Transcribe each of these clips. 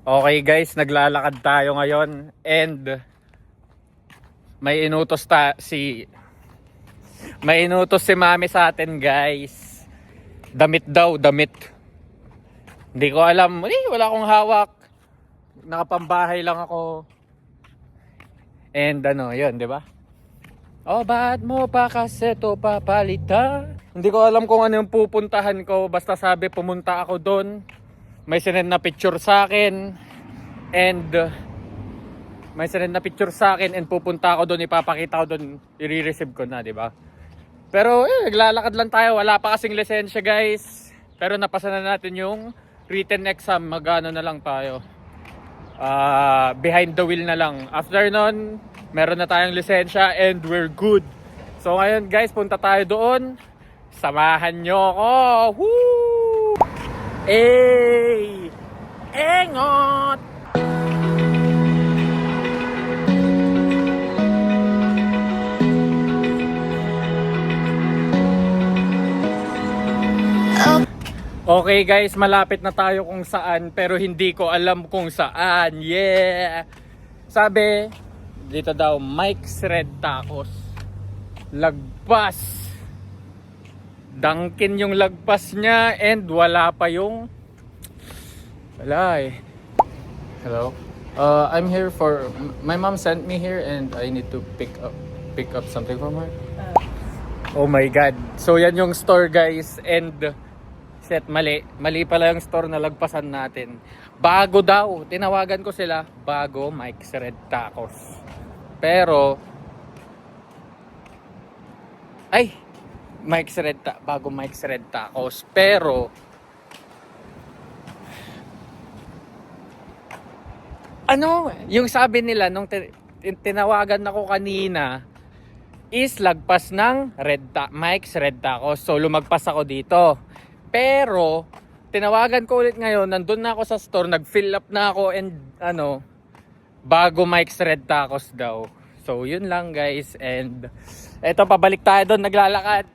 Okay guys, naglalakad tayo ngayon and may inutos si Mami sa atin guys. Damit daw, damit. Hindi ko alam, wala akong hawak. Nakapambahay lang ako. And yun, 'di ba? Oh, ba't mo pa kasi to papalita? Hindi ko alam kung ano yung pupuntahan ko, basta sabi pumunta ako doon. May sinend na picture sa akin and pupunta ako doon, ipapakita ko doon, i-receive ko na, 'di ba? Pero naglalakad lang tayo, wala pa kasing lisensya, guys. Pero napasa na natin yung written exam, magano na lang tayo. Behind the wheel na lang. After nun, meron na tayong lisensya and we're good. So ngayon, guys, punta tayo doon. Samahan nyo ako. Woo! Hey! Engot! Okay guys, malapit na tayo kung saan, pero hindi ko alam kung saan. Yeah! Sabi, dito daw, Mike's Red Tacos. Lagpas. Dunkin yung lagpas niya and wala pa yung... Wala eh. Hello? I'm here for... My mom sent me here and I need to pick up something from her. Oh my God. So yan yung store guys and... Mali pala yung store na lagpasan natin. Bago daw, tinawagan ko sila, bago Mike's Red Tacos. Pero bago Mike's Red Tacos. Pero yung sabi nila nung tinawagan ako kanina is lagpas ng Mike's Red Tacos. So lumagpas ako dito. Pero, tinawagan ko ulit ngayon, nandun na ako sa store, nag-fill up na ako and bago Mike's Red Tacos daw. So, yun lang guys. And, eto, pabalik tayo doon, naglalakad.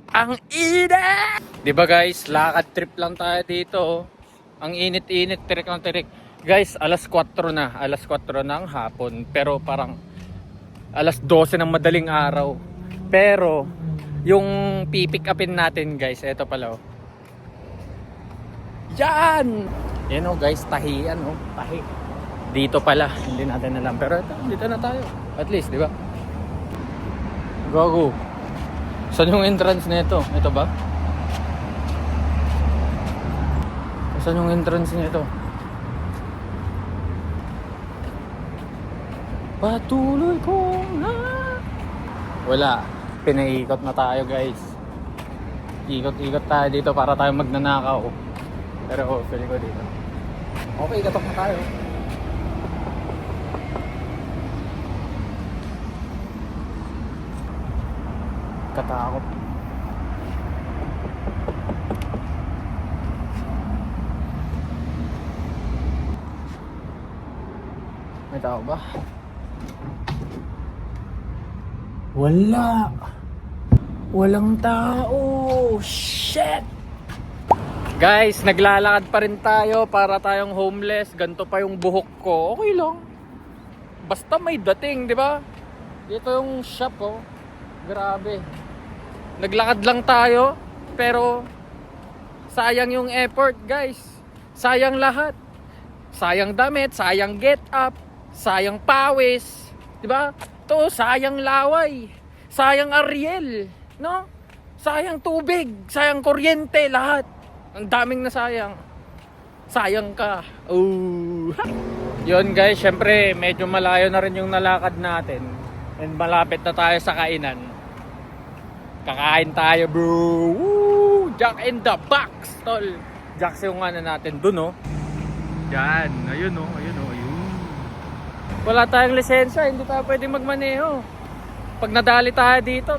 Ang init! Diba guys, lakad trip lang tayo dito. Ang init-init, tirik ng tirik. Guys, alas 4 na. Alas 4 ng hapon. Pero parang alas 12 ng madaling araw. Pero, yung pipick upin natin guys, eto pala oh. Yan! Yan oh guys, tahian oh. Tahi. Dito pala, hindi natin alam. Pero eto, dito na tayo. At least, di ba? Go. Saan yung entrance nito? Ito ba? Saan yung entrance nito? Patuloy ko na. Wala. Pinaikot na tayo guys. Ikot-ikot tayo dito para tayo magnanakaw. Pero pili ko dito. Okay, katok na tayo. Katakot. May tao ba? Wala. Walang tao. Shit. Guys, naglalakad pa rin tayo para tayong homeless. Ganto pa yung buhok ko. Okay lang. Basta may dating, di ba? Dito yung shop, oh. Grabe. Naglakad lang tayo, pero sayang yung effort, guys. Sayang lahat. Sayang damit, sayang get up, sayang pawis, di ba? To, sayang laway, sayang Ariel, no? Sayang tubig, sayang kuryente, lahat. Ang daming nasayang. Sayang ka. Oh. Yun guys, syempre medyo malayo na rin yung nalakad natin. And malapit na tayo sa kainan. Kakain tayo, bro. Woo! Jack in the Box, tol. Jack yung natin dun, oh. Yan, ayun, oh, ayun. Wala tayong lisensya, hindi tayo pwedeng magmaneho. Pag nadali tayo dito,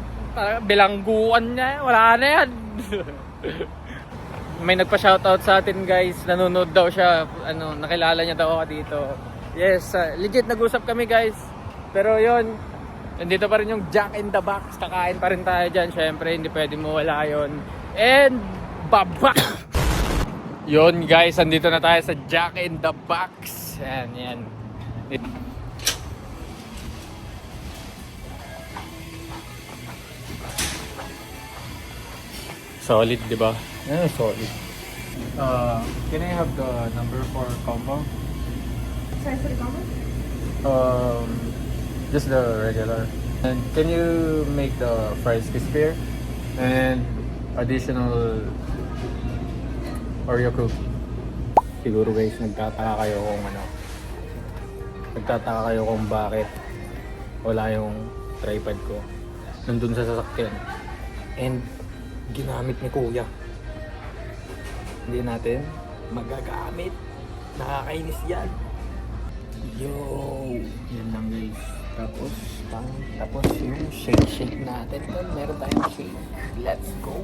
bilangguan niya, wala na yan. May nagpa-shoutout sa atin guys, nanonood daw siya, nakilala niya daw ako dito. Yes, legit nag-usap kami guys. Pero yon, nandito pa rin yung Jack in the Box, kakain pa rin tayo dyan. Syempre, hindi pwedeng mawala yun. And, babak! Yon guys, andito na tayo sa Jack in the Box. Yan. Solid, di ba? Solid. Can I have the number for combo? Sorry for the comment? Just the regular. And can you make the fries crispier? And additional Oreo cookie. Siguro guys, nagtataka kayo kung bakit wala yung tripod ko nandun sa sasakyan. And ginamit ni Kuya. Hindi natin magagamit. Nakakainis yan. Yo! Yan lang guys. Tapos yung shake natin. Meron tayong shake. Let's go!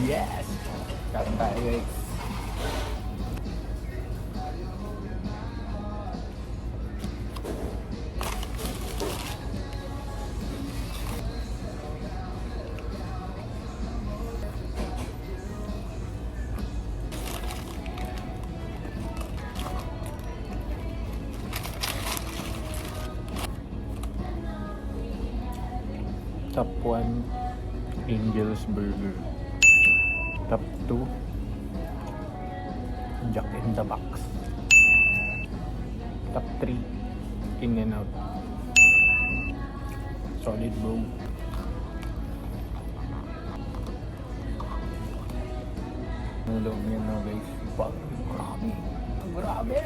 Yes! Kain tayo guys. Top 1, Angel's Burger. Top 2, Jack in the Box. Top 3, In-N-Out. Solid bro. Hello, yan na guys. Grabe.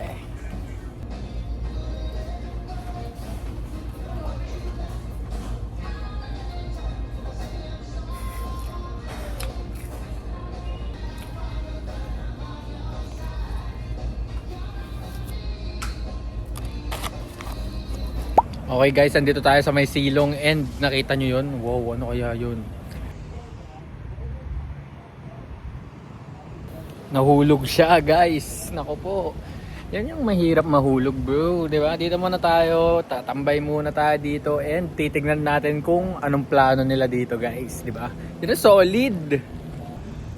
Okay guys, andito tayo sa may silong and nakita nyo yun? Wow, ano kaya yun? Nahulog siya guys. Nako po. Yan yung mahirap mahulog bro, di ba? Dito muna tayo, tatambay muna tayo dito and titignan natin kung anong plano nila dito guys, di ba? Dito solid.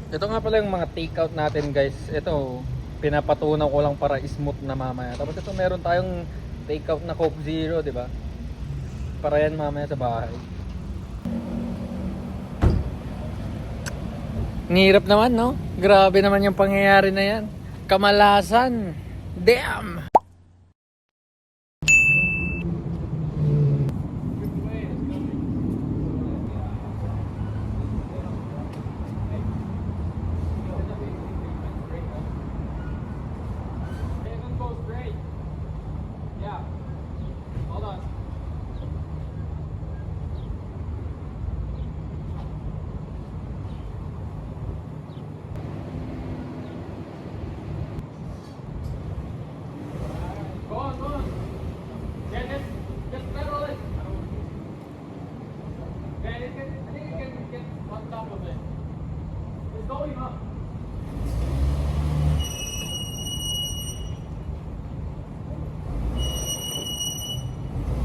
Ito nga pala yung mga takeout natin guys. Ito, pinapatunaw ko lang para smooth na mamaya. Tapos ito meron tayong takeout na Coke Zero, di ba? Para yan mamaya sa bahay. Ngirap naman, no? Grabe naman yung pangyayari na yan. Kamalasan. Damn!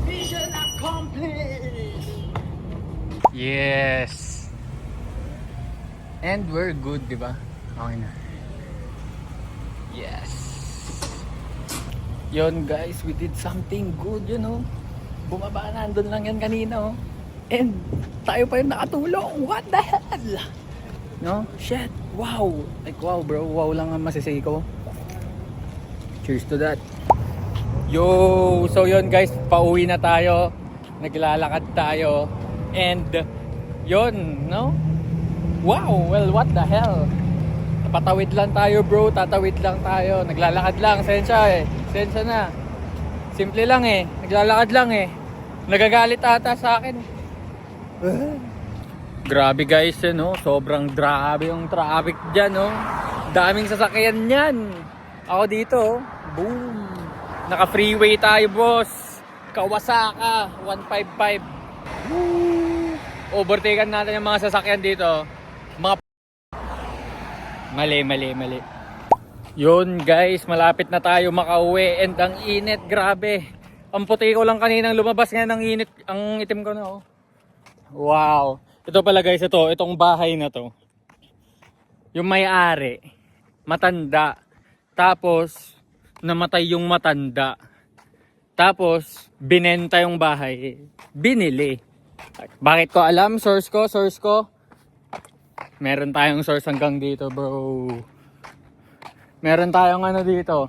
Mission accomplished! Yes! And we're good, di ba? Okay na. Yes! Yon guys, we did something good, you know? Bumaba na, andun lang yan kanina, oh. And tayo pa yung nakatulong. What the hell? No? Shit. Wow. Like wow bro. Wow lang ang masisay ko. Cheers to that. Yo. So yun guys. Pauwi na tayo. Naglalakad tayo. And yun. No? Wow. Well what the hell. Patawid lang tayo bro. Tatawid lang tayo. Naglalakad lang. Sensya eh. Sensya na. Simple lang eh. Naglalakad lang eh. Nagagalit ata sa akin. Grabe guys, no? Sobrang grabe yung traffic dyan, no? Daming sasakyan yan. Ako dito, boom. Naka-freeway tayo, boss. Kawasaka 155. Woo! Overtaken natin yung mga sasakyan dito. Mga mali. Yun guys, malapit na tayo makauwi. And ang init, grabe. Ang puti ko lang kaninang lumabas ngayon ng init. Ang itim ko na oh. Wow. Ito pala guys, itong bahay na to. Yung may-ari, matanda. Tapos, namatay yung matanda. Tapos, binenta yung bahay. Binili. Bakit ko alam? Source ko. Meron tayong source hanggang dito, bro. Meron tayong ano dito.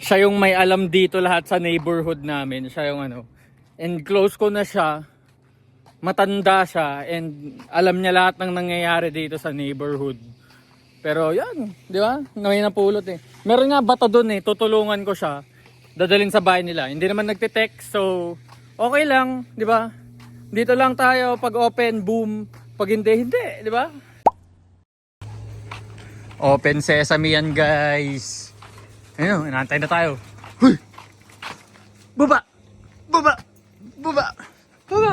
Siya yung may alam dito lahat sa neighborhood namin. Siya yung ano. And close ko na siya. Matanda siya. And alam niya lahat ng nangyayari dito sa neighborhood. Pero yan, di ba? May napulot eh. Meron nga bato dun eh. Tutulungan ko siya. Dadalhin sa bahay nila. Hindi naman nagte-text. So, okay lang. Di ba? Dito lang tayo. Pag open, boom. Pag hindi, di ba? Open sesame yan, guys. Ayun, inaantay na tayo. Huy! Baba! Baba! Baba! Baba!